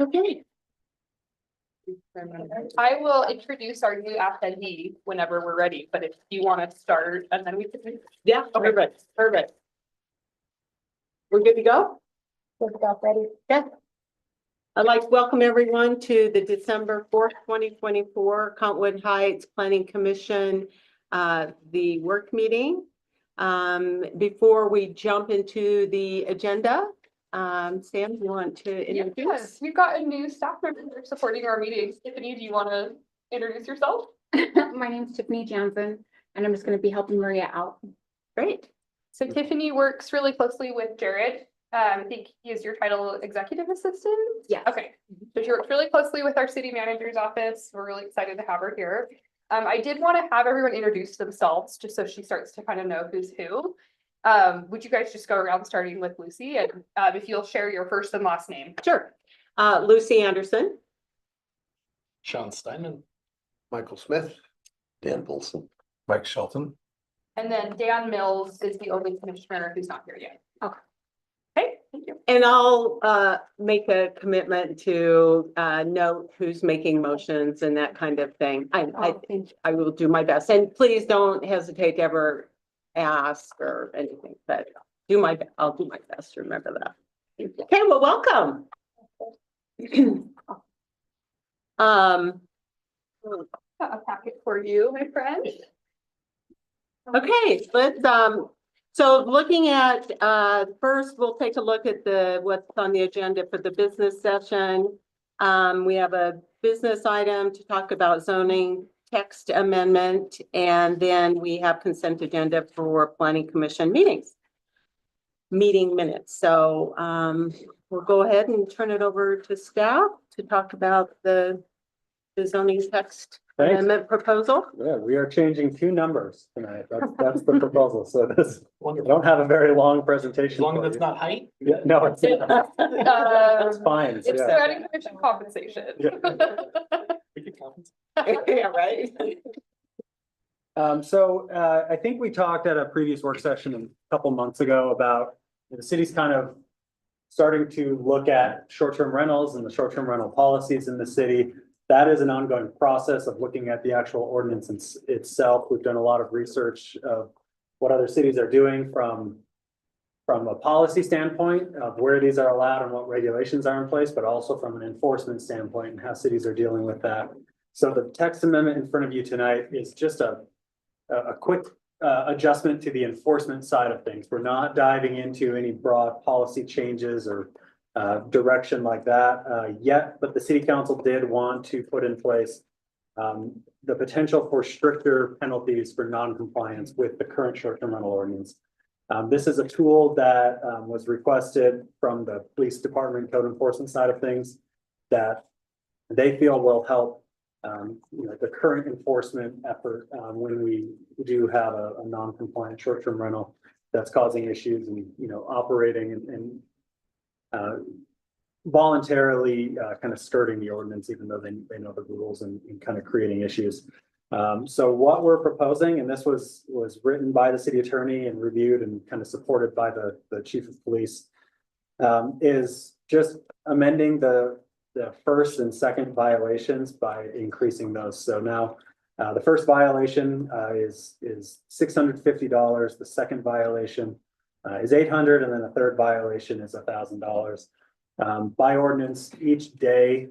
Okay. I will introduce our new attendee whenever we're ready, but if you want to start and then we can. Yeah, Okay. perfect, perfect. We're good to go? Ready? Yeah. I'd like to welcome everyone to the December 4th, 2024 Contwood Heights Planning Commission, the work meeting. Before we jump into the agenda, Sam, do you want to introduce? Yes, we've got a new staff member supporting our meetings. Tiffany, do you want to introduce yourself? My name's Tiffany Johnson, and I'm just going to be helping Maria out. Great. So Tiffany works really closely with Jared. I think he is your title executive assistant? Yes. Okay, so she works really closely with our city manager's office. We're really excited to have her here. I did want to have everyone introduce themselves just so she starts to kind of know who's who. Would you guys just go around starting with Lucy and if you'll share your first and last name? Sure. Lucy Anderson. Sean Steinman, Michael Smith, Dan Bolson. Mike Shelton. And then Dan Mills is the only commissioner who's not here yet. Okay. Okay, thank you. And I'll make a commitment to note who's making motions and that kind of thing. I think I will do my best. And please don't hesitate to ever ask or anything, but I'll do my best to remember that. Okay, well, welcome. Got a packet for you, my friend. Okay, so looking at, first, we'll take a look at what's on the agenda for the business session. We have a business item to talk about zoning text amendment, and then we have consent agenda for planning commission meeting minutes. So, we'll go ahead and turn it over to staff to talk about the zoning text Thanks. amendment proposal. Yeah, we are changing two numbers tonight. That's the proposal. So I don't have a very long presentation. As long as for it's you. not height. Yeah, no, it's that's fine. It's Yeah. planning commission compensation. Yeah. We could compensate. Yeah, right. I think we talked at a previous work session a couple months ago about the city's kind of starting to look at short-term rentals and the short-term rental policies in the city. That is an ongoing process of looking at the actual ordinance itself. We've done a lot of research of what other cities are doing from a policy standpoint of where these are allowed and what regulations are in place, but also from an enforcement standpoint and how cities are dealing with that. So the text amendment in front of you tonight is just a quick adjustment to the enforcement side of things. We're not diving into any broad policy changes or direction like that yet, but the city council did want to put in place the potential for stricter penalties for non-compliance with the current short-term rental ordinance. This is a tool that was requested from the police department code enforcement side of things that they feel will help the current enforcement effort when we do have a non-compliant short-term rental that's causing issues and operating and voluntarily kind of skirting the ordinance, even though they know the rules and kind of creating issues. So what we're proposing, and this was written by the city attorney and reviewed and kind of supported by the chief of police, is just amending the first and second violations by increasing those. So now the first violation is $650. The second violation is $800, and then the third violation is $1,000. By ordinance, each day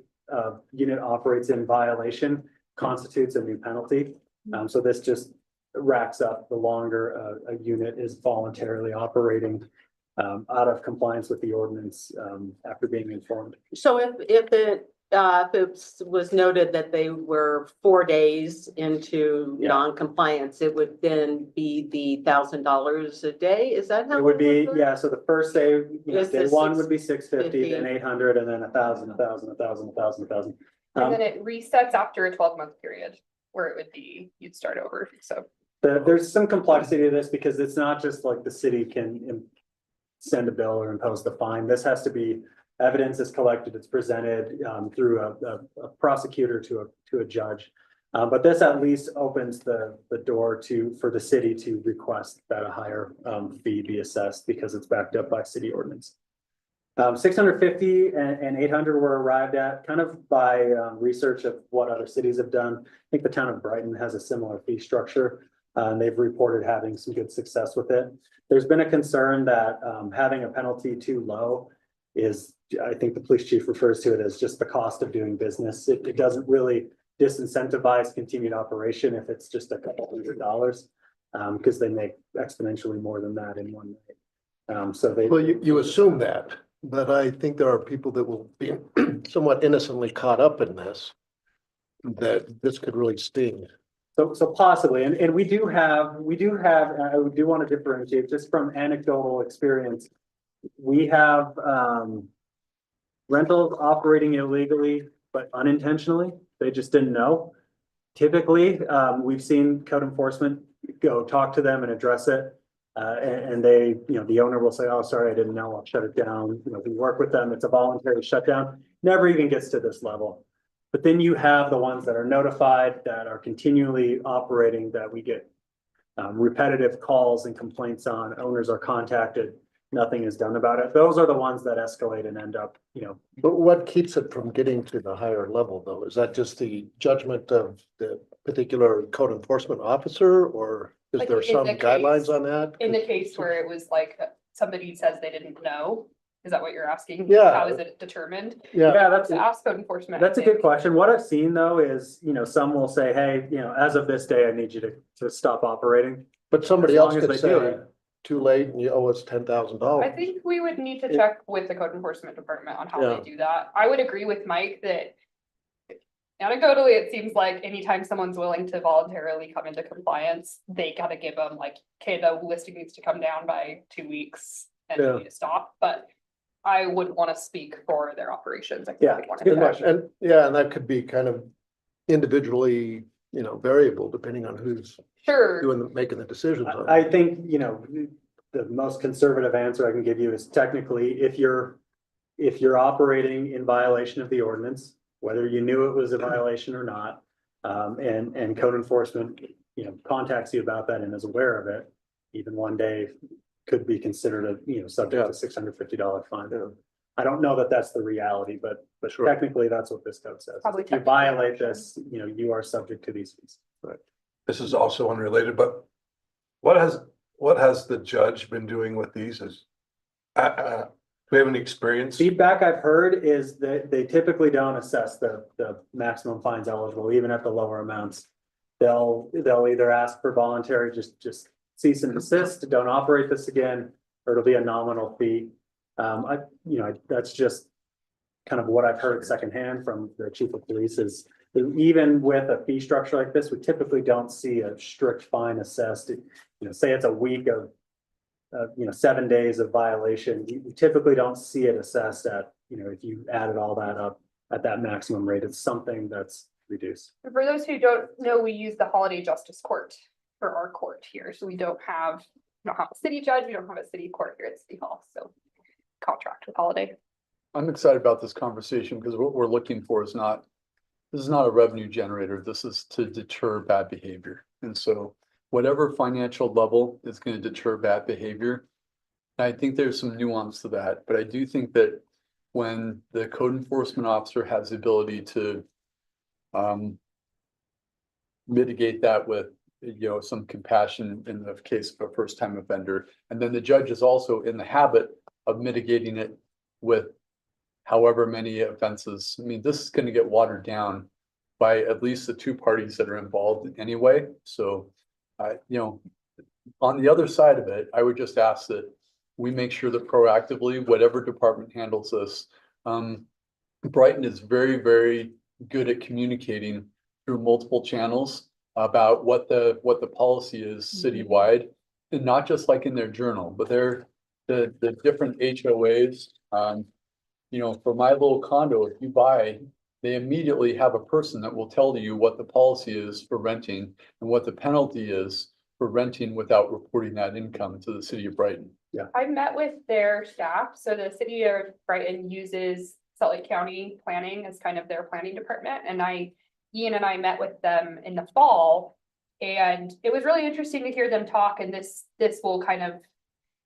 unit operates in violation constitutes a new penalty. So this just racks up the longer a unit is voluntarily operating out of compliance with the ordinance after being informed. So if it was noted that they were 4 days into Yeah. non-compliance, it would then be the $1,000 a day. Is that how It would be, work? yeah, so the first day, Is day the one would be 650, 650. then 800, and then 1,000, 1,000, 1,000, 1,000, 1,000. And then it resets after a 12-month period where it would be, you'd start over. So There's some complexity to this because it's not just like the city can send a bill or impose the fine. This has to be evidence is collected, it's presented through a prosecutor to a judge. But this at least opens the door for the city to request that a higher fee be assessed because it's backed up by city ordinance. 650 and 800 were arrived at kind of by research of what other cities have done. I think the town of Brighton has a similar fee structure. And they've reported having some good success with it. There's been a concern that having a penalty too low is, I think the police chief refers to it as just the cost of doing business. It doesn't really disincentivize continued operation if it's just a couple $100, because they make exponentially more than that in one night. So they. Well, you assume that, but I think there are people that will be somewhat innocently caught up in this, that this could really sting. So possibly, and we do have, I do want to differentiate just from anecdotal experience. We have rentals operating illegally, but unintentionally. They just didn't know. Typically, we've seen code enforcement go talk to them and address it. And they, the owner will say, oh, sorry, I didn't know, I'll shut it down. We work with them. It's a voluntary shutdown. Never even gets to this level. But then you have the ones that are notified, that are continually operating, that we get repetitive calls and complaints on. Owners are contacted, nothing is done about it. Those are the ones that escalate and end up, But what keeps it from getting to the higher level, though? Is that just the judgment of the particular code enforcement officer, or is Like there in some the guidelines case- on that? In the case where it was like somebody says they didn't know, is that what you're asking? Yeah. How is it determined? Yeah, that's. To ask code enforcement. That's a I good think. question. What I've seen though is, some will say, hey, as of this day, I need you to stop operating. but somebody As long else as could they do say, it. too late and you owe us $10,000. I think we would need to check with the code enforcement department on how Yeah. they do that. I would agree with Mike that anecdotally, it seems like anytime someone's willing to voluntarily come into compliance, they gotta give them like, okay, the listing needs to come down by 2 weeks and Yeah. we need to stop, but I wouldn't wanna speak for their operations. I think Yeah, they'd wanna good do that. question. And and that could be kind of individually, variable depending on who's Sure, making the decisions on it. I think, the most conservative answer I can give you is technically, if you're operating in violation of the ordinance, whether you knew it was a violation or not, and code enforcement, contacts you about that and is aware of it, even one day could be considered subject to $650 fine. Yeah. I don't know that that's the reality, but Sure. technically that's what this code says. Probably If you technically, violate actually. this, you are subject to these fees. This is also unrelated, but what has the judge been doing with these? Do we have any experience? Feedback I've heard is that they typically don't assess the maximum fines eligible, even at the lower amounts. They'll either ask for voluntary, just cease and desist, don't operate this again, or it'll be a nominal fee. That's just kind of what I've heard secondhand from the chief of police is that even with a fee structure like this, we typically don't see a strict fine assessed. Say it's a week of 7 days of violation, you typically don't see it assessed at, if you added all that up at that maximum rate, it's something that's reduced. for those who don't know, we use the Holiday Justice Court for our court here, so we don't have a city judge, we don't have a city court here at City Hall, so contract with Holiday. I'm excited about this conversation because what we're looking for is this is not a revenue generator. This is to deter bad behavior. And so whatever financial level is going to deter bad behavior, I think there's some nuance to that, but I do think that when the code enforcement officer has the ability to mitigate that with some compassion in the case of a first-time offender, and then the judge is also in the habit of mitigating it with however many offenses. I mean, this is going to get watered down by at least the two parties that are involved anyway. So, on the other side of it, I would just ask that we make sure that proactively, whatever department handles this, Brighton is very, very good at communicating through multiple channels about what the policy is citywide, and not just like in their journal, but the different HOAs. For my little condo, if you buy, they immediately have a person that will tell you what the policy is for renting and what the penalty is for renting without reporting that income to the city of Brighton. I met with their staff, so the city of Brighton uses Salt Lake County Planning as kind of their planning department, and Ian and I met with them in the fall. And it was really interesting to hear them talk, and this will kind of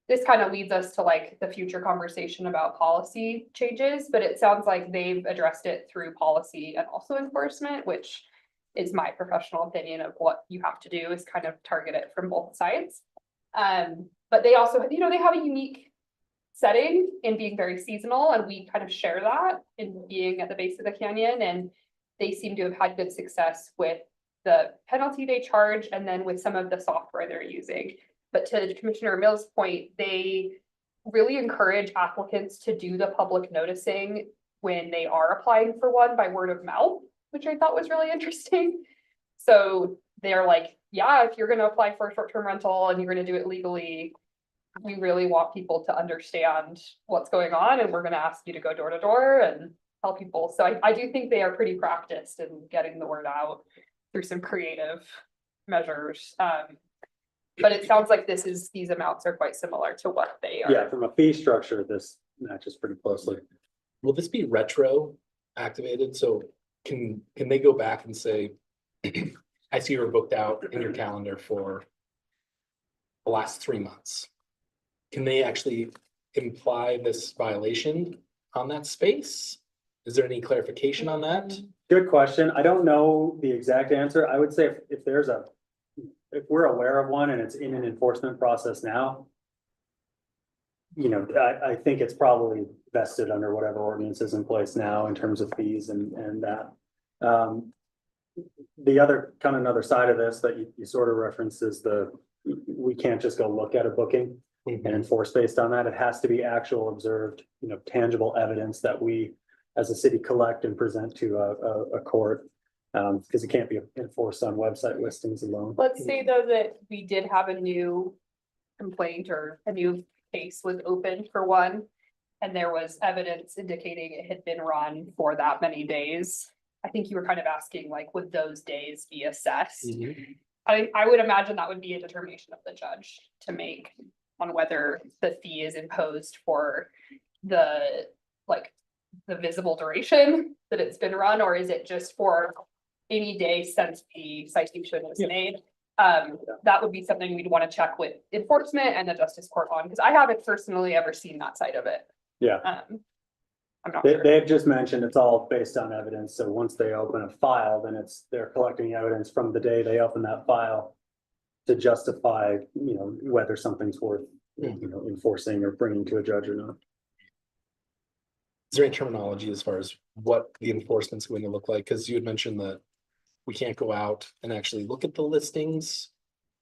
this kind of leads us to like the future conversation about policy changes, but it sounds like they've addressed it through policy and also enforcement, which is my professional opinion of what you have to do is kind of target it from both sides. But they also, you know, they have a unique setting in being very seasonal, and we kind of share that in being at the base of the canyon, and they seem to have had good success with the penalty they charge and then with some of the software they're using. But to Commissioner Mills' point, they really encourage applicants to do the public noticing when they are applying for one by word of mouth, which I thought was really interesting. So they're like, yeah, if you're gonna apply for a short-term rental and you're gonna do it legally, we really want people to understand what's going on, and we're gonna ask you to go door to door and tell people. So I do think they are pretty practiced in getting the word out through some creative measures. But it sounds like these amounts are quite similar to what they are. Yeah, from a fee structure, this matches pretty closely. Will this be retro activated? So can they go back and say, I see you're booked out in your calendar for the last 3 months. Can they actually imply this violation on that space? Is there any clarification on that? Good question. I don't know the exact answer. I would say if we're aware of one and it's in an enforcement process now, you know, I think it's probably vested under whatever ordinance is in place now in terms of fees and that. The other kind of another side of this that you sort of referenced is we can't just go look at a booking and enforce based on that. It has to be actual observed, you know, tangible evidence that we as a city collect and present to a court. Because it can't be enforced on website listings alone. Let's say though that we did have a new complaint or a new case was opened for one, and there was evidence indicating it had been run for that many days. I think you were kind of asking, like, would those days be assessed? I would imagine that would be a determination of the judge to make on whether the fee is imposed for the visible duration that it's been run, or is it just for any day since the citation was made. That would be something we'd want to check with enforcement and the justice court on, because I haven't personally ever seen that side of it. Yeah. I'm not sure. They've just mentioned it's all based on evidence. So once they open a file, then they're collecting evidence from the day they open that file to justify, you know, whether something's worth, you know, enforcing or bringing to a judge or not. Is there any terminology as far as what the enforcement's going to look like? Because you had mentioned that we can't go out and actually look at the listings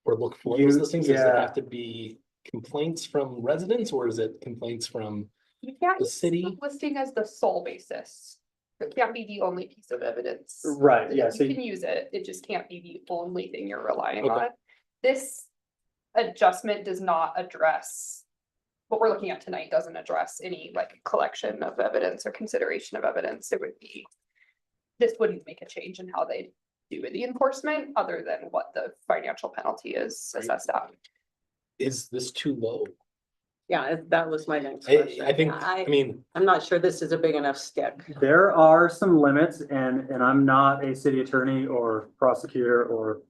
or look for those listings. Does it yeah. have to be complaints from residents, or is it complaints from You can't the use city? listing as the sole basis. It can't be the only piece of evidence. Right, yeah, so You can use it, it just can't be the only thing you're relying Okay. on. This adjustment does not address, what we're looking at tonight doesn't address any like collection of evidence or consideration of evidence. This wouldn't make a change in how they do the enforcement, other than what the financial penalty is assessed at. Is this too low? Yeah, that was my next question. I think, I mean, I'm not sure this is a big enough stick. There are some limits, and I'm not a city attorney or prosecutor or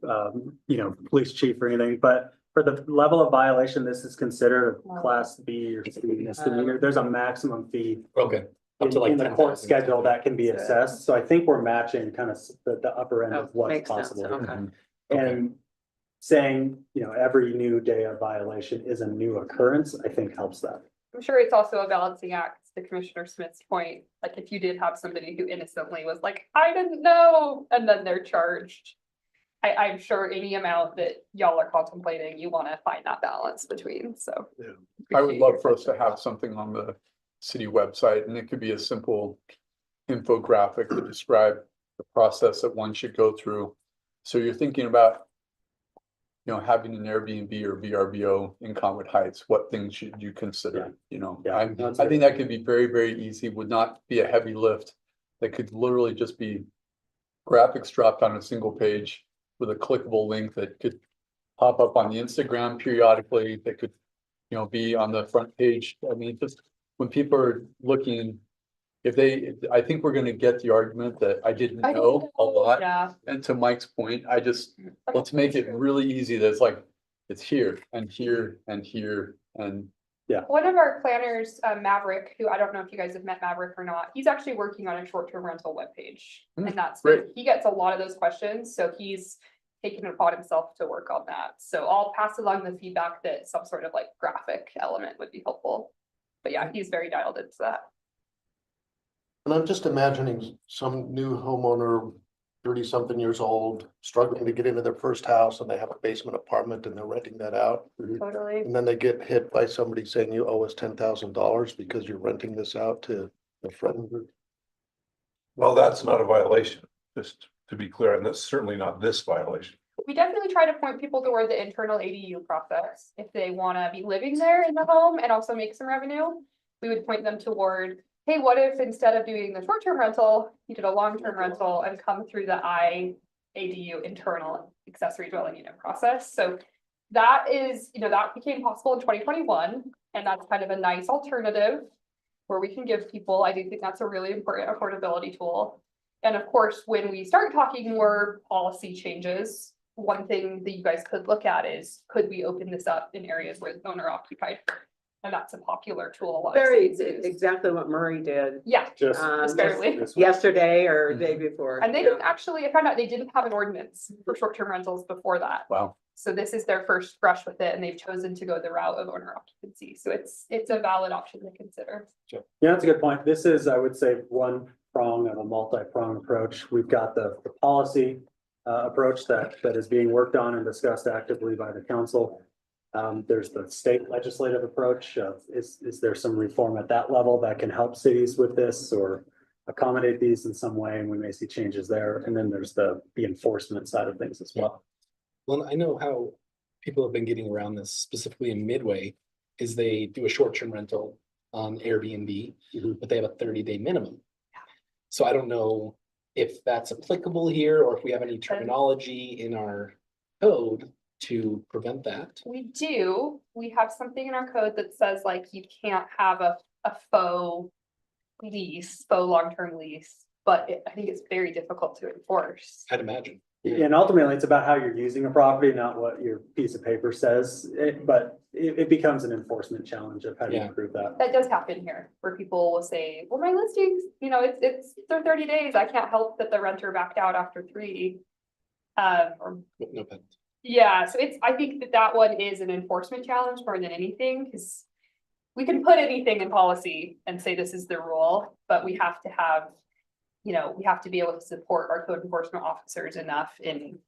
you know, police chief or anything, but for the level of violation, this is considered a class B or C misdemeanor. There's a maximum fee okay. Up to like in the court 10,000. schedule that can be assessed. So I think we're matching kind of the upper end Oh, of what's makes sense, possible. okay. Okay. And saying, you know, every new day of violation is a new occurrence, I think helps that. I'm sure it's also a balancing act, to Commissioner Smith's point. Like if you did have somebody who innocently was like, I didn't know, and then they're charged. I'm sure any amount that y'all are contemplating, you want to find that balance between, so. I would love for us to have something on the city website, and it could be a simple infographic to describe the process that one should go through. So you're thinking about, you know, having an Airbnb or VRBO in Conwood Heights, what things should you consider, you know? Yeah, I think that could be very, very easy, would not be a heavy lift. That could literally just be graphics dropped on a single page with a clickable link that could pop up on the Instagram periodically, that could, you know, be on the front page. I mean, just when people are looking, I think we're gonna get the argument that I didn't know a lot. Yeah. And to Mike's point, let's make it really easy. That's like, it's here and here and here. And One of our planners, Maverick, who I don't know if you guys have met Maverick or not, he's actually working on a short-term rental webpage. Hmm, And that's, great. he gets a lot of those questions, so he's taken it upon himself to work on that. So I'll pass along the feedback that some sort of like graphic element would be helpful. But yeah, he's very dialed into that. And I'm just imagining some new homeowner, 30-something years old, struggling to get into their first house and they have a basement apartment and they're renting that out. Totally. And then they get hit by somebody saying you owe us $10,000 because you're renting this out to a friend. Well, that's not a violation, just to be clear, and that's certainly not this violation. We definitely try to point people toward the internal ADU process. If they wanna be living there in the home and also make some revenue, we would point them toward, hey, what if instead of doing the short-term rental, you did a long-term rental and come through the ADU internal accessory dwelling unit process? So that is, that became possible in 2021, and that's kind of a nice alternative where we can give people, I do think that's a really important affordability tool. And of course, when we start talking more policy changes, one thing that you guys could look at is, could we open this up in areas where it's owner occupied? And that's a popular tool. A lot of Very, cities use. exactly what Murray did Yeah, Just. Um, barely. this one. yesterday or day before. And they Yeah. didn't actually, I found out they didn't have an ordinance for short-term rentals before that. Wow. So this is their first brush with it, and they've chosen to go the route of owner occupancy. So it's a valid option to consider. Yeah, that's a good point. This is, I would say, one prong of a multi-pronged approach. We've got the policy approach that is being worked on and discussed actively by the council. There's the state legislative approach of, is there some reform at that level that can help cities with this or accommodate these in some way? And we may see changes there. And then there's the enforcement side of things as well. Well, I know how people have been getting around this, specifically in Midway, is they do a short-term rental on Airbnb, Mhm. but they have a 30-day minimum. So I don't know if that's applicable here or if we have any terminology in our code to prevent that. We do, we have something in our code that says like you can't have a faux lease, faux long-term lease, but I think it's very difficult to enforce. I'd imagine. And ultimately, it's about how you're using a property, not what your piece of paper says. But it becomes an enforcement challenge of how do you Yeah. improve that. That does happen here, where people will say, well, my listings, it's their 30 days, I can't help that the renter backed out after 3. Or No penalty. yeah, so I think that one is an enforcement challenge more than anything, because we can put anything in policy and say this is the rule, but we have to have, we have to be able to support our code enforcement officers enough in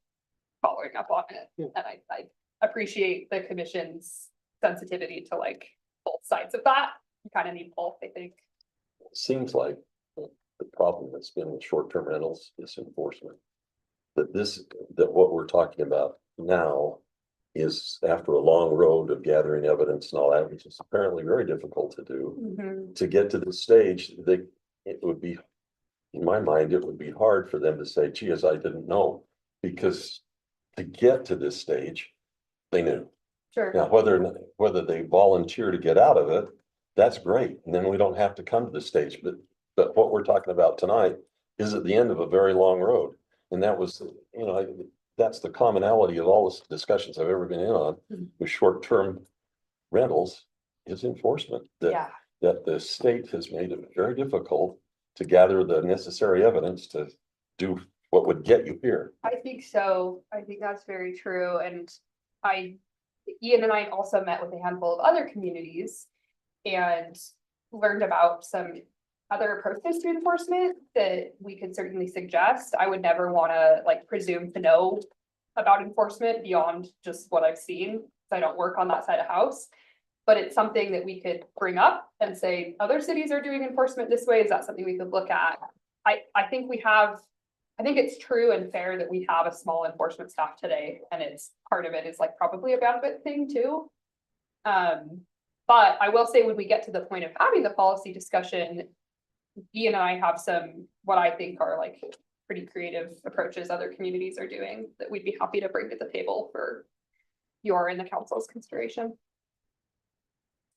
following up on it. Yeah. And I appreciate the commission's sensitivity to like both sides of that. You kind of need both, I think. Seems like the problem that's been with short-term rentals is enforcement. That what we're talking about now is after a long road of gathering evidence and all that, which is apparently very difficult to do. To get to this stage, it would be, in my mind, it would be hard for them to say, gee, as I didn't know, because to get to this stage, they knew. Sure. Now, whether they volunteer to get out of it, that's great. And then we don't have to come to this stage. But what we're talking about tonight is at the end of a very long road. And that was, that's the commonality of all the discussions I've ever been in on with short-term rentals is enforcement. Yeah. That the state has made it very difficult to gather the necessary evidence to do what would get you here. I think so. I think that's very true. And Ian and I also met with a handful of other communities and learned about some other approaches to enforcement that we could certainly suggest. I would never want to like presume to know about enforcement beyond just what I've seen, because I don't work on that side of house. But it's something that we could bring up and say, other cities are doing enforcement this way. Is that something we could look at? I think it's true and fair that we have a small enforcement staff today, and it's part of it is like probably a bandwidth thing too. But I will say when we get to the point of having the policy discussion, Ian and I have some, what I think are like pretty creative approaches other communities are doing that we'd be happy to bring to the table for your and the council's consideration.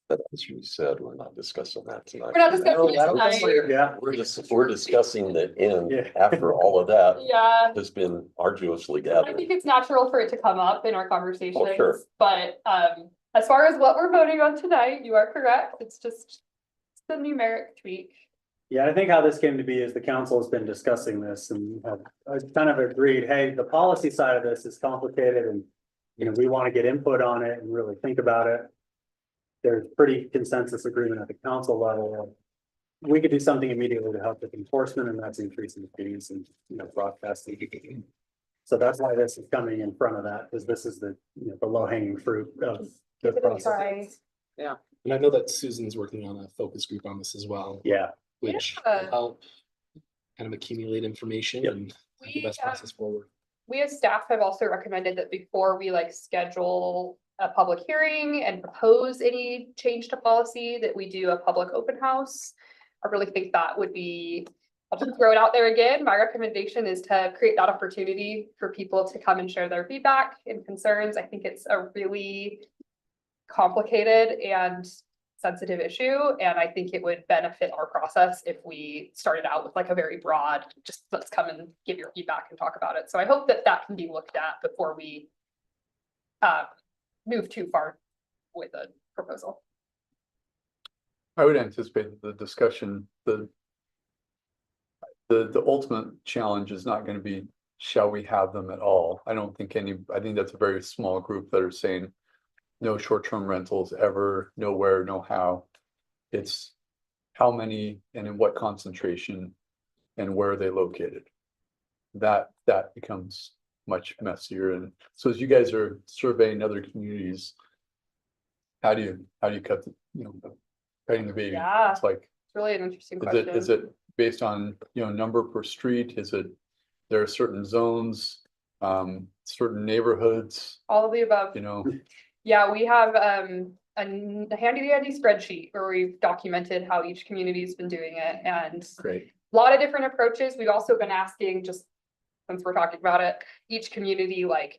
But as you said, we're not discussing that tonight. We're not discussing it that was tonight. Yeah. We're discussing the end Yeah. after all of that Yeah. has been arduously I gathered. think it's natural for it to come up in our conversations, Oh, sure. but As far as what we're voting on tonight, you are correct. It's just the numeric tweak. Yeah, I think how this came to be is the council has been discussing this and have kind of agreed, hey, the policy side of this is complicated and, you know, we want to get input on it and really think about it. There's pretty consensus agreement at the council level. We could do something immediately to help with enforcement, and that's increasing the fees and, you know, broadcasting. So that's why this is coming in front of that, because this is the, you know, the low hanging fruit of the Give it a process. try. And I know that Susan's working on a focus group on this as well, Yeah, which Yeah. will help kind of accumulate information Yep. and have the We, best process forward. We as staff have also recommended that before we like schedule a public hearing and propose any change to policy, that we do a public open house. I really think that would be, I'll just throw it out there again. My recommendation is to create that opportunity for people to come and share their feedback and concerns. I think it's a really complicated and sensitive issue, and I think it would benefit our process if we started out with like a very broad, just let's come and give your feedback and talk about it. So I hope that that can be looked at before we move too far with a proposal. I would anticipate the discussion, the ultimate challenge is not going to be, shall we have them at all? I don't think I think that's a very small group that are saying no short-term rentals ever, nowhere, no how. It's how many and in what concentration and where are they located? That becomes much messier. And so as you guys are surveying other communities, how do you cut the, you know, cutting the baby? Yeah. It's like, It's really an interesting is question. it based on, you know, number per street? Is it, there are certain zones, certain neighborhoods, All of the above. you know? Yeah, we have a handy dandy spreadsheet where we've documented how each community's been doing it, and Great. a lot of different approaches. We've also been asking, just since we're talking about it, each community, like,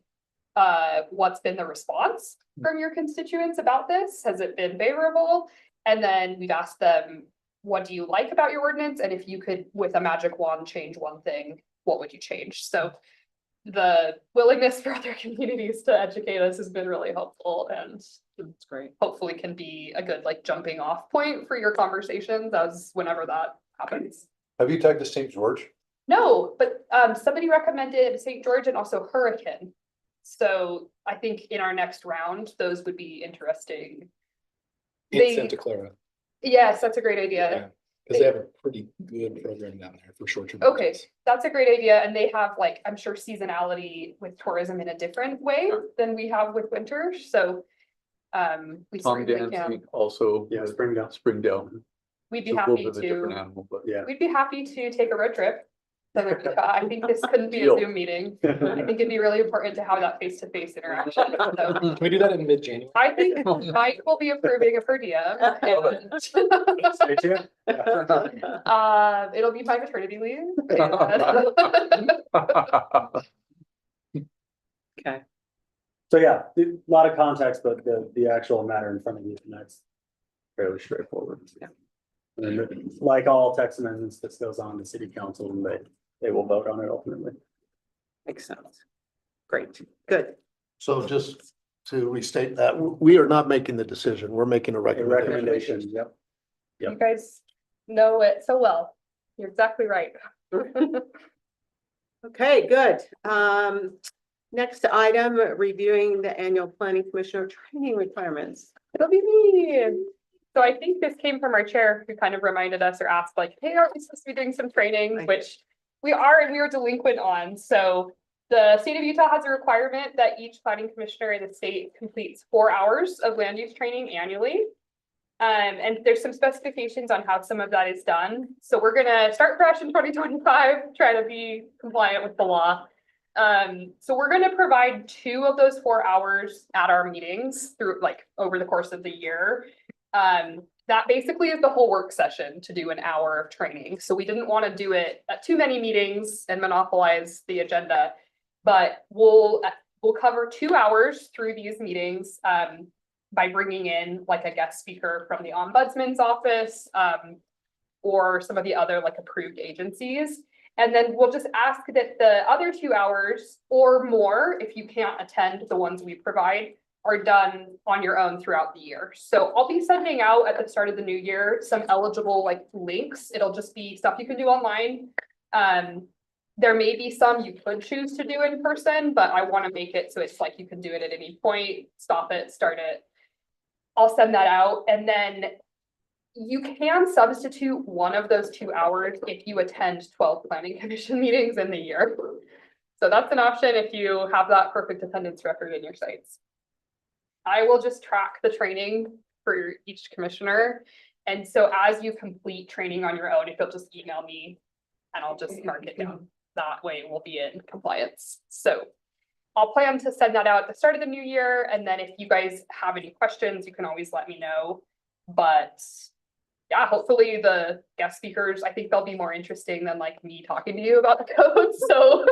what's been the response from your constituents about this? Has it been favorable? And then we've asked them, what do you like about your ordinance? And if you could, with a magic wand, change one thing, what would you change? So the willingness for other communities to educate us has been really helpful, and That's great. hopefully can be a good like jumping off point for your conversations as whenever that happens. Have you tagged to St. George? No, but somebody recommended St. George and also Hurricane. So I think in our next round, those would be interesting. And They- Santa Clara, Yes, that's a great idea. yeah, because they have a pretty good program down there for short-term. Okay, rentals. that's a great idea. And they have like, I'm sure seasonality with tourism in a different way than we have with winter. So we Tom certainly Dancy can. also. yeah, with Springdale. Springdale. We'd be It's a little happy bit of a different to, animal, but Yeah. we'd be happy to take a road trip. I think this couldn't be a Deal. Zoom meeting. I think it'd be really important to have that face-to-face interaction. So Can we do that in mid-January? I think Mike will be approving a per diem. and, Stay tuned. Yeah. It'll be my maternity leave. Okay. So yeah, a lot of context, but the actual matter in front of you tonight's fairly straightforward. Yeah. And then, like all text amendments, this goes on to city council and they will vote on it ultimately. Makes sense. Great, good. So just to restate that, we are not making the decision. We're making a A recommendation. recommendation, yep. You guys know it so well. You're exactly right. Okay, good. Next item, reviewing the annual planning commissioner training requirements. It'll be me. So I think this came from our chair who kind of reminded us or asked like, hey, aren't we supposed to be doing some training? Which we are and we were delinquent on. So the state of Utah has a requirement that each planning commissioner in the state completes 4 hours of land use training annually. And there's some specifications on how some of that is done. So we're gonna start fresh in 2025, try to be compliant with the law. So we're gonna provide 2 of those 4 hours at our meetings through like over the course of the year. That basically is the whole work session to do an hour of training. So we didn't want to do it at too many meetings and monopolize the agenda, but we'll cover 2 hours through these meetings, by bringing in like a guest speaker from the ombudsman's office, or some of the other like approved agencies. And then we'll just ask that the other 2 hours or more, if you can't attend the ones we provide, are done on your own throughout the year. So I'll be sending out at the start of the new year some eligible like links. It'll just be stuff you can do online. There may be some you could choose to do in person, but I want to make it so it's like you can do it at any point, stop it, start it. I'll send that out, and then you can substitute one of those 2 hours if you attend 12 planning commission meetings in the year. So that's an option if you have that perfect attendance record in your sites. I will just track the training for each commissioner. And so as you complete training on your own, if you'll just email me and I'll just mark it down, that way we'll be in compliance. So I'll plan to send that out at the start of the new year. And then if you guys have any questions, you can always let me know. But yeah, hopefully the guest speakers, I think they'll be more interesting than like me talking to you about the code. So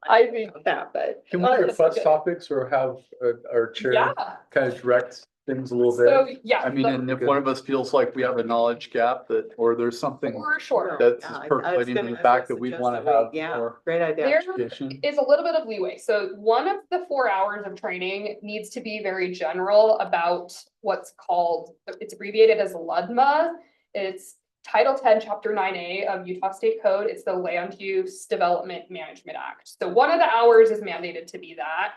I think that, but. Can we request topics or have our chair Yeah, kind of direct things a little so bit? yeah. I mean, and if one of us feels like we have a knowledge gap that, or there's something For sure. that's Yeah, I was percolating in gonna- the I back was that we suggest want to that have yeah, more great idea. There education. is a little bit of leeway. So one of the 4 hours of training needs to be very general about what's called, it's abbreviated as LUDMA. It's Title 10, Chapter 9A of Utah State Code. It's the Land Use Development Management Act. So one of the hours is mandated to be that.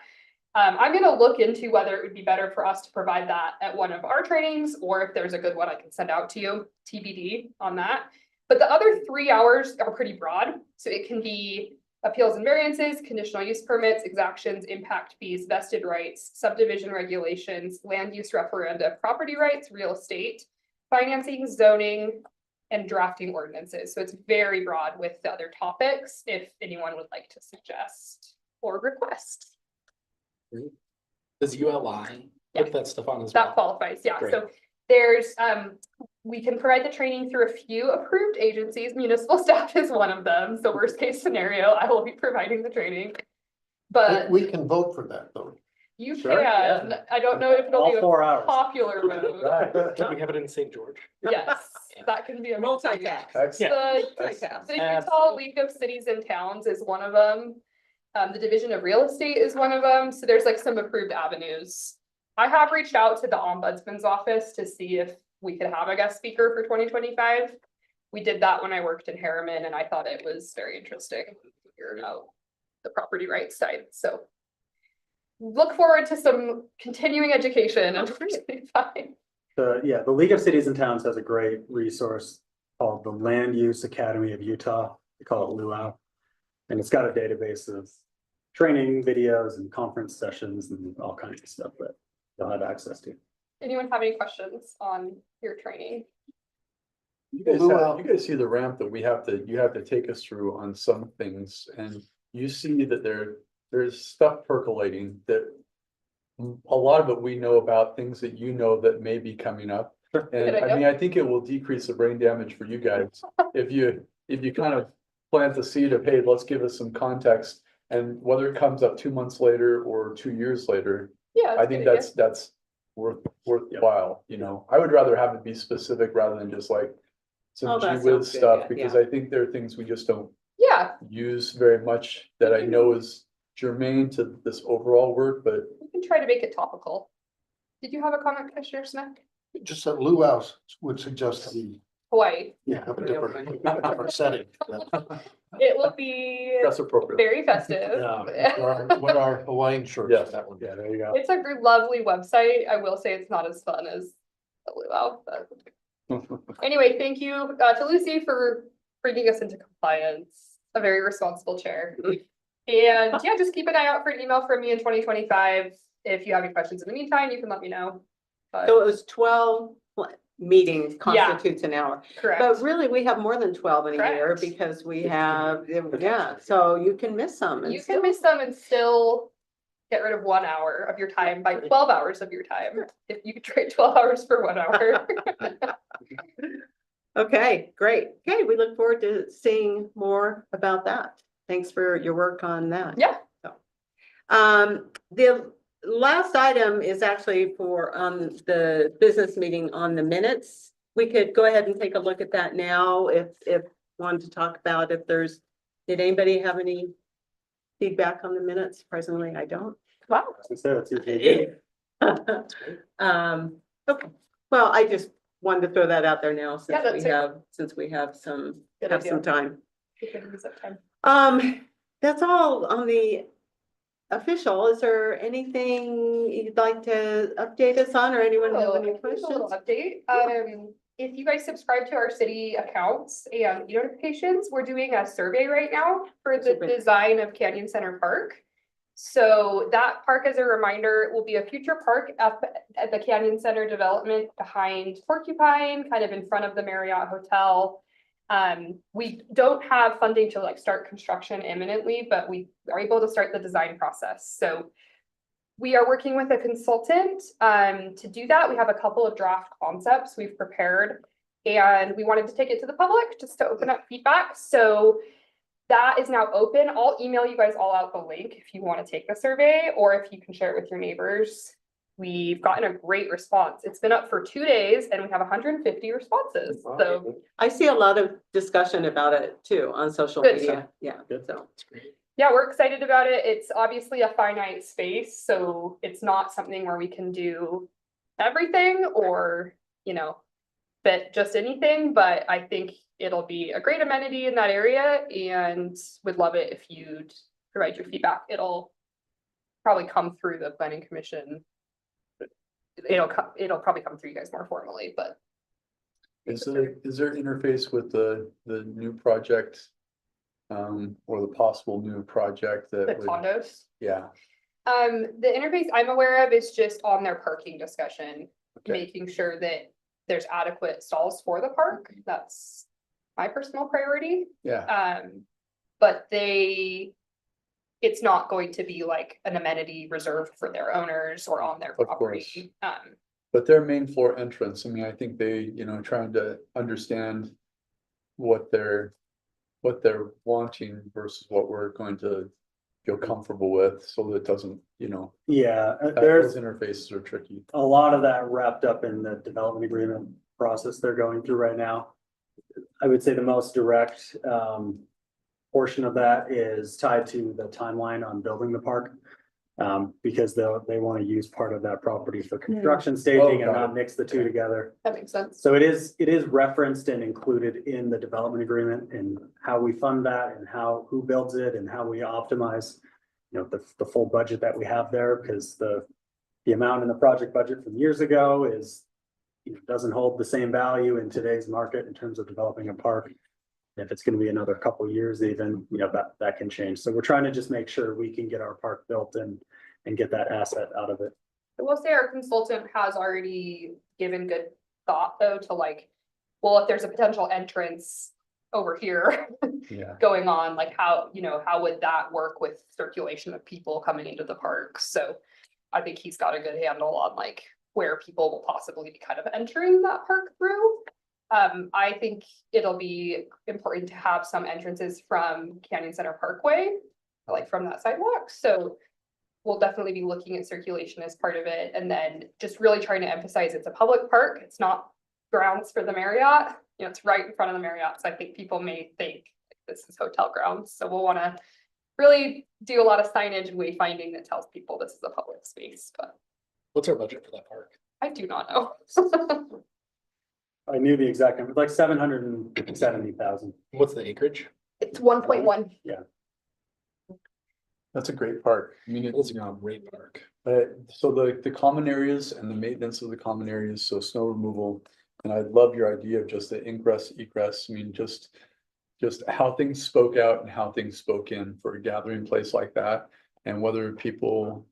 I'm going to look into whether it would be better for us to provide that at one of our trainings, or if there's a good one I can send out to you, TBD on that. But the other 3 hours are pretty broad. So it can be appeals and variances, conditional use permits, exactions, impact fees, vested rights, subdivision regulations, land use referenda, property rights, real estate, financing, zoning, and drafting ordinances. So it's very broad with the other topics, if anyone would like to suggest or request. Does ULI put that stuff on as That well? qualifies, yeah. Great. So there's, we can provide the training through a few approved agencies. Municipal staff is one of them. So worst case scenario, I will be providing the training. But We can vote for that, though. you Sure, can, I don't know if it'll All be a 4 hours. popular vote. Can we have it in St. George? Yes, that can be a Multitask. The Multitask. Utah League of Cities and Towns is one of them. The Division of Real Estate is one of them. So there's like some approved avenues. I have reached out to the Ombudsman's office to see if we could have a guest speaker for 2025. We did that when I worked in Harriman, and I thought it was very interesting to hear about the property rights side. So look forward to some continuing education in 2025. The League of Cities and Towns has a great resource called the Land Use Academy of Utah. We call it LUAU. And it's got a database of training videos and conference sessions and all kinds of stuff that you'll have access to. Anyone have any questions on your training? You guys see the ramp that you have to take us through on some things, and you see that there's stuff percolating that a lot of it we know about, things that you know that may be coming up. And Good I mean, idea. I think it will decrease the brain damage for you guys if you kind of plant the seed of, hey, let's give us some context, and whether it comes up 2 months later or 2 years later, Yeah. I think that's worthwhile, you know. I would rather have it be specific rather than just like some Oh, gee that whiz sounds good, stuff, yeah, because yeah. I think there are things we just don't Yeah, use very much that I know is germane to this overall work, but we can try to make it topical. Did you have a comment, Commissioner Smith? Just that luau would suggest the, Hawaii, have a different setting. it will be that's appropriate. very festive. What are Hawaiian shirts? Yes, That one. yeah, there you go. It's a lovely website. I will say it's not as fun as the luau, but anyway, thank you to Lucy for bringing us into compliance. A very responsible chair. And yeah, just keep an eye out for an email from me in 2025. If you have any questions in the meantime, you can let me know. But So it was 12 meetings constitutes an hour. correct. But really, we have more than 12 in a year Correct. because we have, yeah, so you can miss some. and You still- can miss them and still get rid of 1 hour of your time by 12 hours of your time. If you could trade 12 hours for 1 hour. Okay, great. Okay, we look forward to seeing more about that. Thanks for your work on that. Yeah. The last item is actually for the business meeting on the minutes. We could go ahead and take a look at that now if wanted to talk about if there's, did anybody have any feedback on the minutes? Surprisingly, I don't. Wow. That's usually good. Okay, well, I just wanted to throw that out there now Yeah, that's it. since we have some Good some idea. time. We can use up time. That's all on the official. Is there anything you'd like to update us on or anyone have Oh, any here's a little questions? update. If you guys subscribe to our city accounts and notifications, we're doing a survey right now for the Survey. design of Canyon Center Park. So that park, as a reminder, will be a future park up at the Canyon Center development behind Porcupine, kind of in front of the Marriott Hotel. We don't have funding to like start construction imminently, but we are able to start the design process. So we are working with a consultant to do that. We have a couple of draft concepts we've prepared, and we wanted to take it to the public just to open up feedback. So that is now open. I'll email you guys all out the link if you want to take the survey, or if you can share it with your neighbors. We've gotten a great response. It's been up for 2 days and we have 150 responses. So I see a lot of discussion about it too on social Good. media. Yeah, Good. so. That's great. yeah, we're excited about it. It's obviously a finite space, so it's not something where we can do everything or, you know, fit just anything, but I think it'll be a great amenity in that area and would love it if you'd provide your feedback. It'll probably come through the planning commission. It'll probably come through you guys more formally, but Is there interface with the new project? Or the possible new project the that would, condos. yeah, The interface I'm aware of is just on their parking discussion, okay, making sure that there's adequate stalls for the park. That's my personal priority. yeah, But it's not going to be like an amenity reserved for their owners or on their Of property. but their main floor entrance, I mean, I think they, trying to understand what they're wanting versus what we're going to feel comfortable with, so that it doesn't, Yeah, those there's interfaces are tricky. a lot of that wrapped up in the development agreement process they're going through right now. I would say the most direct portion of that is tied to the timeline on building the park. Because they want to use part of that property for construction staging and got not it. mix the two together. That makes sense. So it is referenced and included in the development agreement and how we fund that and who builds it and how we optimize. The full budget that we have there, because the amount in the project budget from years ago is. Doesn't hold the same value in today's market in terms of developing a park. If it's gonna be another couple years even, that can change. So we're trying to just make sure we can get our park built and get that asset out of it. I will say our consultant has already given good thought though to like, well, if there's a potential entrance over here Yeah, going on, like how would that work with circulation of people coming into the park? So I think he's got a good handle on like where people will possibly be kind of entering that park through. I think it'll be important to have some entrances from Canyon Center Parkway, like from that sidewalk. So we'll definitely be looking at circulation as part of it, and then just really trying to emphasize it's a public park. It's not grounds for the Marriott. It's right in front of the Marriott. So I think people may think this is hotel grounds. So we'll want to really do a lot of signage and wayfinding that tells people this is a public space, but What's our budget for that park? I do not know. I knew the exact number, like 770,000. What's the acreage? It's 1.1. that's a great park. I mean, It's it's, a great park. so the common areas and the maintenance of the common areas, so snow removal. And I love your idea of just the ingress egress. I mean, just how things spoke out and how things spoke in for a gathering place like that. And whether people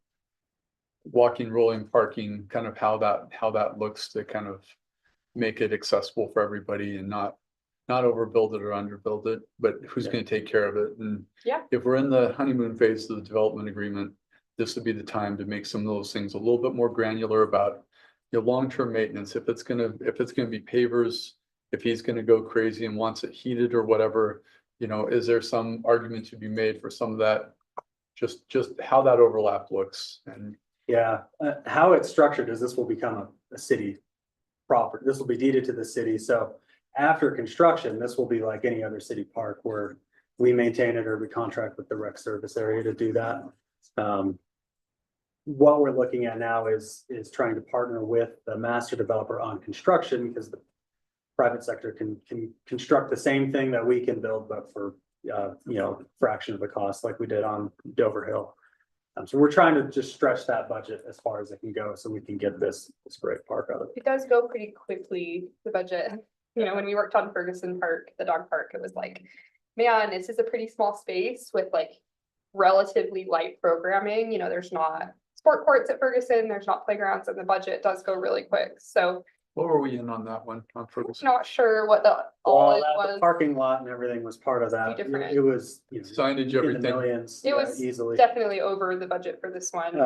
walking, rolling, parking, kind of how that looks to kind of make it accessible for everybody and not overbuild it or underbuild it, but who's gonna take care of it? And Yeah. if we're in the honeymoon phase of the development agreement, this would be the time to make some of those things a little bit more granular about your long-term maintenance. If it's gonna be pavers, if he's gonna go crazy and wants it heated or whatever, is there some argument to be made for some of that? Just how that overlap looks and. Yeah, how it's structured is this will become a city property. This will be deeded to the city. So after construction, this will be like any other city park where we maintain it or we contract with the rec service area to do that. What we're looking at now is trying to partner with the master developer on construction, because the private sector can construct the same thing that we can build, but for, fraction of the cost like we did on Dover Hill. So we're trying to just stretch that budget as far as it can go so we can get this great park out of it. It does go pretty quickly, the budget. You know, when we worked on Ferguson Park, the dog park, it was like, man, this is a pretty small space with like relatively light programming. You know, there's not sport courts at Ferguson, there's not playgrounds, and the budget does go really quick. So What were we in on that one on Ferguson? not sure what the all Well, it the was. parking lot and everything was part of that. different. It was, Signage, in the everything. millions, It was easily. Definitely over the budget for this one.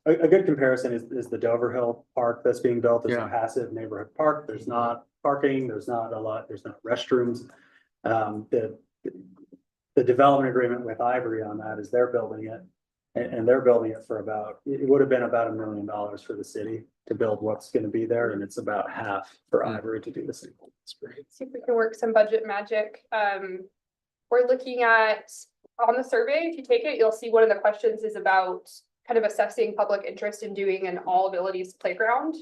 A good comparison is the Dover Hill Park that's being built. It's a Yeah. passive neighborhood park. There's not parking, there's not restrooms. The development agreement with Ivory on that is they're building it. And they're building it for it would have been about $1 million for the city to build what's gonna be there, and it's about half for Ivory to do the same. It's great. See if we can work some budget magic. We're looking at, on the survey, if you take it, you'll see one of the questions is about kind of assessing public interest in doing an all abilities playground.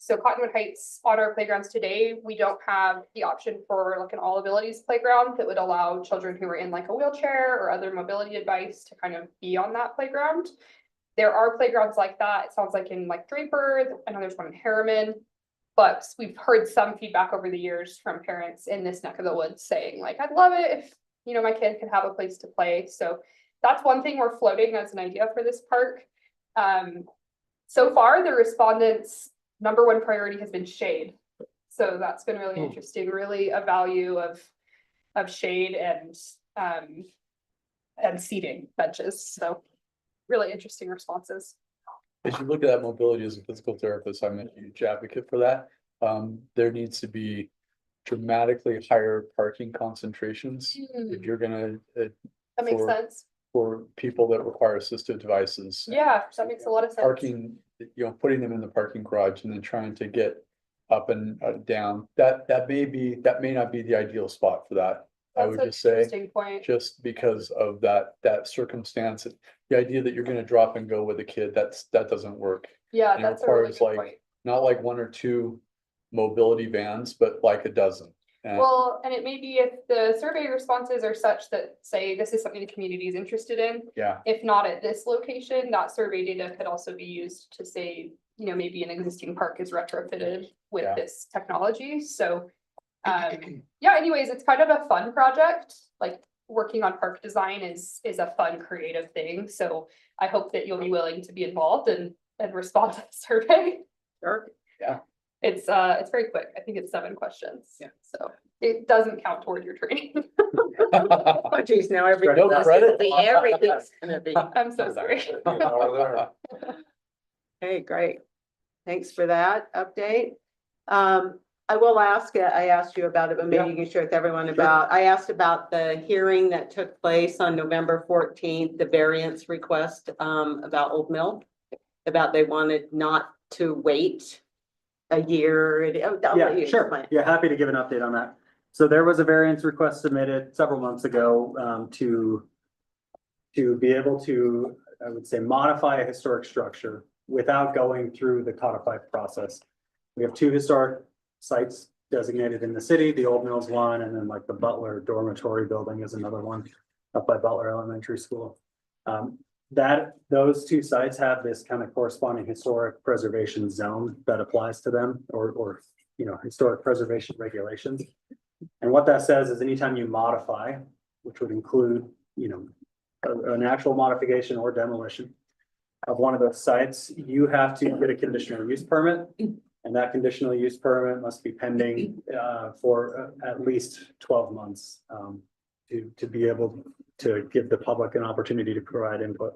So Cottonwood Heights, on our playgrounds today, we don't have the option for like an all abilities playground that would allow children who are in like a wheelchair or other mobility device to kind of be on that playground. There are playgrounds like that. It sounds like in like Draper, I know there's one in Harriman. But we've heard some feedback over the years from parents in this neck of the woods saying like, I'd love it if, my kid could have a place to play. So that's one thing we're floating as an idea for this park. So far, the respondents' number one priority has been shade. So that's been really interesting, really a value of shade and seating benches. So really interesting responses. As you look at that mobility as a physical therapist, I'm a huge advocate for that. There needs to be dramatically higher parking concentrations if you're gonna, That makes for- sense. for people that require assistive devices. Yeah, that makes a lot of sense. Parking, putting them in the parking garage and then trying to get up and down, that may not be the ideal spot for that. I That's would an just say, interesting point. just because of that circumstance, the idea that you're gonna drop and go with a kid, that doesn't work. Yeah, and it that's a really requires, good like, point. Not like one or two mobility vans, but like a dozen. And Well, and it may be if the survey responses are such that say this is something the community is interested in, yeah, if not at this location, that survey data could also be used to say, maybe an existing park is retrofitted with Yeah. this technology. So, yeah, anyways, it's kind of a fun project. Like working on park design is a fun, creative thing. So I hope that you'll be willing to be involved and respond to the survey. Sure. Yeah. It's very quick. I think it's 7 questions. Yeah. So it doesn't count toward your training. Oh geez, now No credit. everything's gonna be. I'm so sorry. Over there. Hey, great. Thanks for that update. I will ask, I asked you about it, but maybe you can share with everyone about, I asked about the hearing that took place on November 14th, the variance request, about Old Mill. About they wanted not to wait a year. I'll let you Yeah, sure. explain. Yeah, happy to give an update on that. So there was a variance request submitted several months ago to be able to, I would say, modify a historic structure without going through the codified process. We have 2 historic sites designated in the city, the Old Mills one, and then like the Butler Dormitory Building is another one up by Butler Elementary School. Those 2 sites have this kind of corresponding historic preservation zone that applies to them, or historic preservation regulations. And what that says is anytime you modify, which would include, an actual modification or demolition of one of those sites, you have to get a conditional use permit. And that conditional use permit must be pending for at least 12 months to be able to give the public an opportunity to provide input.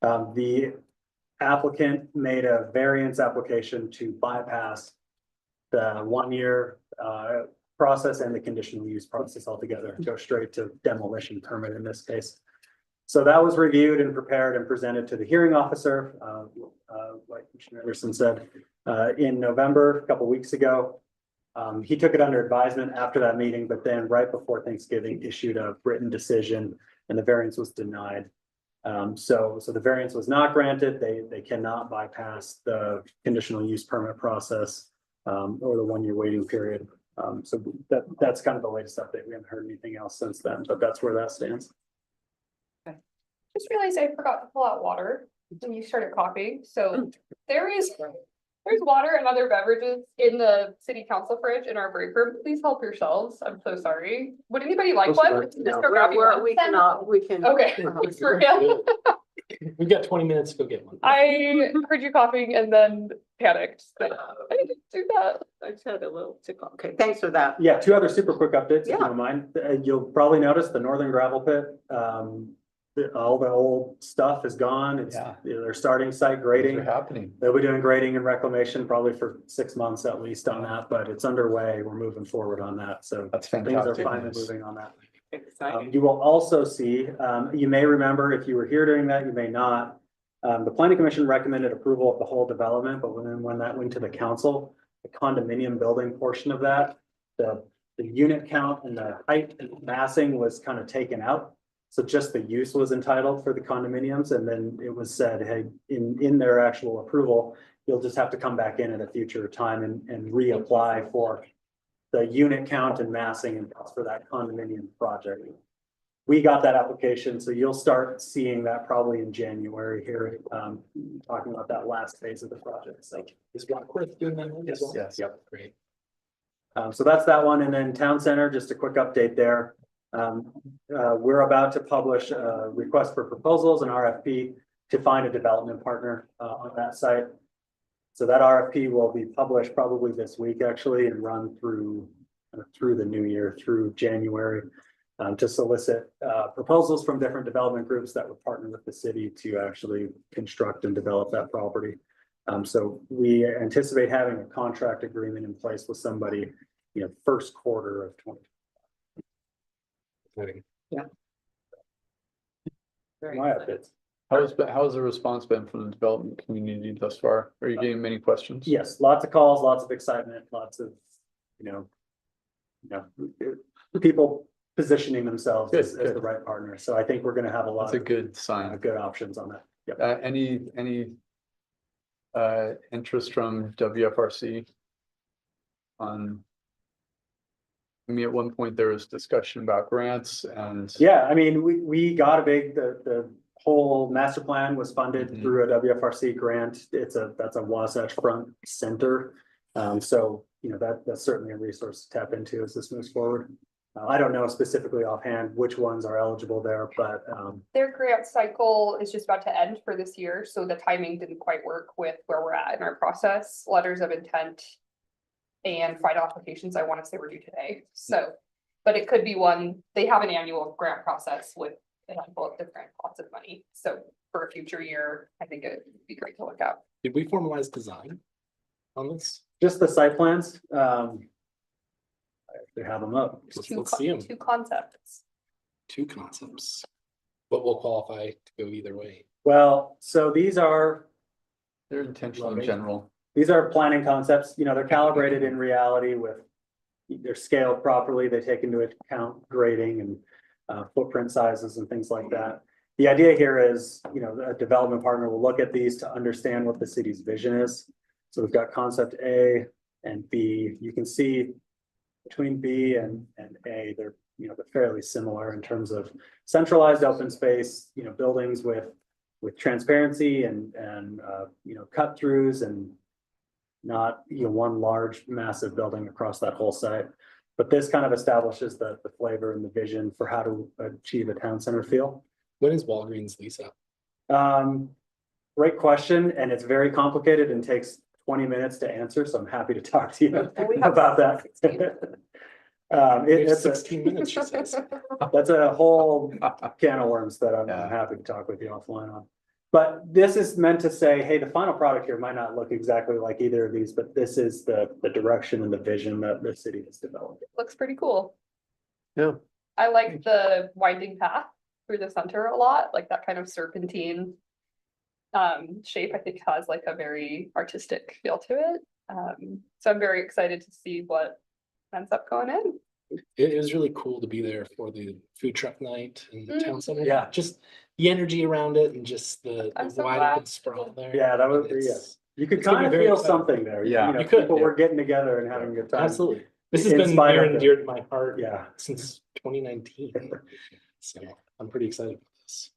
The applicant made a variance application to bypass the 1-year process and the conditional use process altogether, go straight to demolition permit in this case. So that was reviewed and prepared and presented to the hearing officer, like Commissioner Anderson said, in November, a couple weeks ago. He took it under advisement after that meeting, but then right before Thanksgiving issued a written decision and the variance was denied. So the variance was not granted. They cannot bypass the conditional use permit process or the 1 year waiting period. So that's kind of the latest update. We haven't heard anything else since then, but that's where that stands. Just realized I forgot to pull out water when you started coughing, so there's water and other beverages in the city council fridge in our break room. Please help yourselves. I'm so sorry. Would anybody like one? Just No, go grab you one. we cannot, we can. Okay, for real. We've got 20 minutes to go get one. I heard you coughing and then panicked, but I didn't do that. I just had a little tickle. Okay, thanks for that. Yeah, two other super quick updates, if you Yeah. don't mind. You'll probably notice the northern gravel pit. All the old stuff is gone. It's, Yeah. they're starting site Things grading. are happening. They'll be doing grading and reclamation probably for 6 months at least on that, but it's underway. We're moving forward on that. So That's things are fantastic finally news. moving on that. Exciting. You will also see, you may remember if you were here during that, you may not. The planning commission recommended approval of the whole development, but when that went to the council, the condominium building portion of that, the unit count and the height and massing was kind of taken out. So just the use was entitled for the condominiums, and then it was said, hey, in their actual approval, you'll just have to come back in at a future time and reapply for the unit count and massing and cost for that condominium project. We got that application, so you'll start seeing that probably in January here, talking about that last phase of the project, so. Is Rockworth doing that one as well? Yes. Yep. Great. So that's that one, and then Town Center, just a quick update there. We're about to publish a request for proposals and RFP to find a development partner on that site. So that RFP will be published probably this week, actually, and run through the new year, through January, to solicit proposals from different development groups that would partner with the city to actually construct and develop that property. So we anticipate having a contract agreement in place with somebody, first quarter of 2020. Exciting. Very My exciting. updates. How's the response been from the development community thus far? Are you getting many questions? Yes, lots of calls, lots of excitement, lots of, people positioning themselves as Good, the good. right partner. So I think we're gonna have a lot That's a of good sign. good options on that. Yep. Any interest from WFRC on? I mean, at one point there was discussion about grants and. Yeah, I mean, we got the whole master plan was funded Mhm. through a WFRC grant. That's a Wasatch Front Center. So, that's certainly a resource to tap into as this moves forward. I don't know specifically offhand which ones are eligible there, but, Their grant cycle is just about to end for this year, so the timing didn't quite work with where we're at in our process. Letters of intent and final applications, I want to say were due today, so. But it could be one, they have an annual grant process with a handful of different pots of money, so for a future year, I think it would be great to look at. Did we formalize design on this? just the site plans. I actually have them up. Let's see 'em. Two concepts. Two concepts. But will qualify to go either way. Well, so these are They're intentional in Lovely. general. planning concepts, they're calibrated in reality with. They're scaled properly, they take into account grading and footprint sizes and things like that. The idea here is, a development partner will look at these to understand what the city's vision is. So we've got concept A and B. You can see between B and A, they're fairly similar in terms of centralized open space, buildings with transparency and cut throughs and not, one large massive building across that whole site. But this kind of establishes the flavor and the vision for how to achieve a town center feel. When is Walgreens lease up? Great question, and it's very complicated and takes 20 minutes to answer, so I'm happy to talk to you Well, we have about that. 16. It's It's 16 minutes, she says. that's a whole can of worms that I'm Yeah. happy to talk with you offline on. But this is meant to say, hey, the final product here might not look exactly like either of these, but this is the direction and the vision that the city has developed. Looks pretty cool. Yeah. I like the winding path through the center a lot, like that kind of serpentine. shape, I think has like a very artistic feel to it. So I'm very excited to see what ends up going in. It was really cool to be there for the food truck night in the town center. Yeah. Just the energy around it and just the I'm so wide glad. open sprawl there. Yeah, that was, It's- yes. You could it's gonna be kind of very feel exciting. something there. Yeah. You know, You could, people yeah. were getting together and having a good time. Absolutely. This has In been spite near of and the- dear to my heart Yeah, since 2019. So I'm pretty excited about this.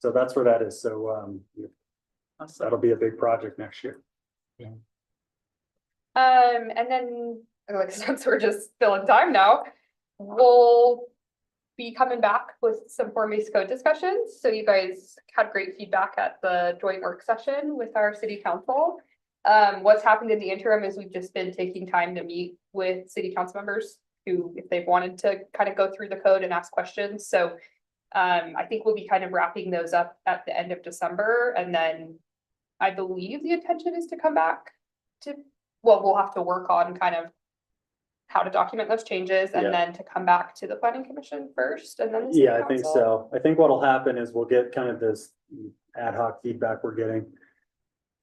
so that's where that is. So, that'll be a big project next year. And then, like, since we're just filling time now, we'll be coming back with some form-based code discussions. So you guys had great feedback at the joint work session with our city council. What's happened in the interim is we've just been taking time to meet with city council members who, if they've wanted to kind of go through the code and ask questions. So I think we'll be kind of wrapping those up at the end of December, and then I believe the intention is to come back to, well, we'll have to work on kind of how to document those changes and Yeah. then to come back to the planning commission first and then. the city Yeah, I think council. so. I think what'll happen is we'll get kind of this ad hoc feedback we're getting.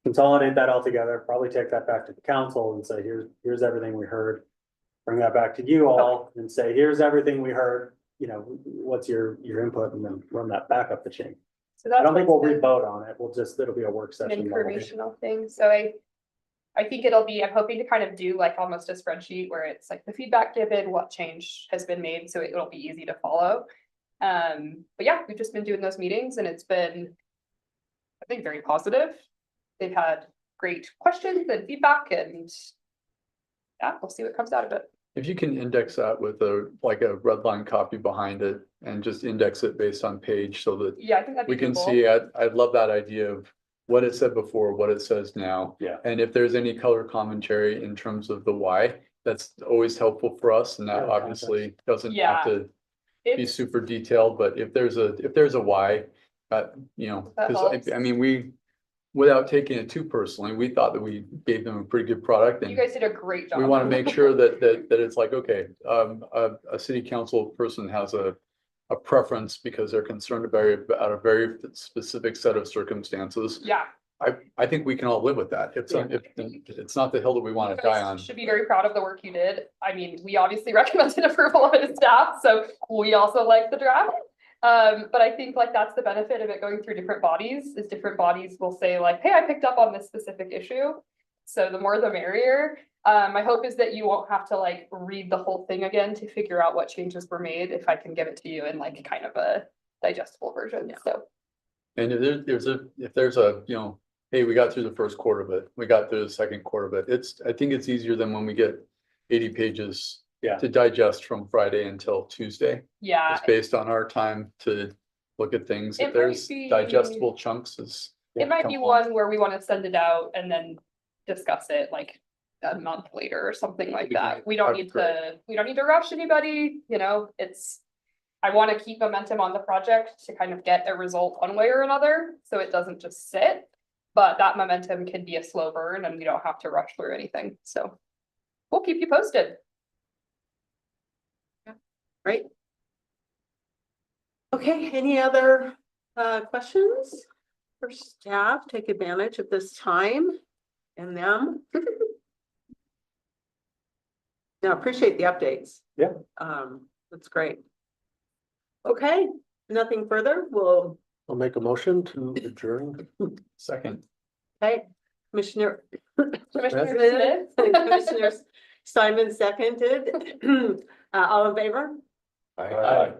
Consolidate that all together, probably take that back to the council and say, here's everything we heard. Bring that back to you all and say, here's everything we heard, you know, what's your input, and then run that back up the chain. So I that's don't think we'll what's the- re-vote on it. It'll be a work an session. informational thing, so I think it'll be, I'm hoping to kind of do like almost a spreadsheet where it's like the feedback given, what change has been made, so it'll be easy to follow. But yeah, we've just been doing those meetings and it's been, I think, very positive. They've had great questions and feedback, and yeah, we'll see what comes out of it. If you can index that with like a red line copy behind it and just index it based on page so that Yeah, I think that'd be we can doable. see, I'd love that idea of what it said before, what it says now. Yeah. And if there's any color commentary in terms of the why, that's always helpful for us, and Yeah, that obviously doesn't Yeah. have to be It's- super detailed, but if there's a why, you know, That because helps. I mean, without taking it too personally, we thought that we gave them a pretty good product, You and guys did a great job. we want to make sure that it's like, okay, a city council person has a preference because they're concerned about a very specific set of circumstances. Yeah. I think we can all live with that. It's not the hill that we want You to die guys on. should be very proud of the work you did. I mean, we obviously recommended approval of it as staff, so we also like the draft. But I think like that's the benefit of it going through different bodies, is different bodies will say like, hey, I picked up on this specific issue. So the more the merrier. My hope is that you won't have to like read the whole thing again to figure out what changes were made, if I can give it to you in like kind of a digestible version, so. And if there's a, you know, hey, we got through the first quarter of it, we got through the second quarter of it, I think it's easier than when we get 80 pages Yeah. to digest from Friday until Tuesday. Yeah, It's based on our time to look at things. It If might there's be- digestible chunks is. it might be come on. one where we want to send it out and then discuss it like a month later or something like That'd be that. great. We don't That'd need be to, we don't need to rush anybody, you know, I want to keep momentum on the project to kind of get a result one way or another, so it doesn't just sit. But that momentum can be a slow burn and we don't have to rush through anything, so we'll keep you posted. Right? Okay, any other questions for staff? Take advantage of this time and them. No, appreciate the updates. Yeah. That's great. Okay, nothing further. We'll, I'll make a motion to adjourn. Second. okay, Commissioner. Commissioner Smith, Smith? Commissioner Simon seconded. All in favor? Aye.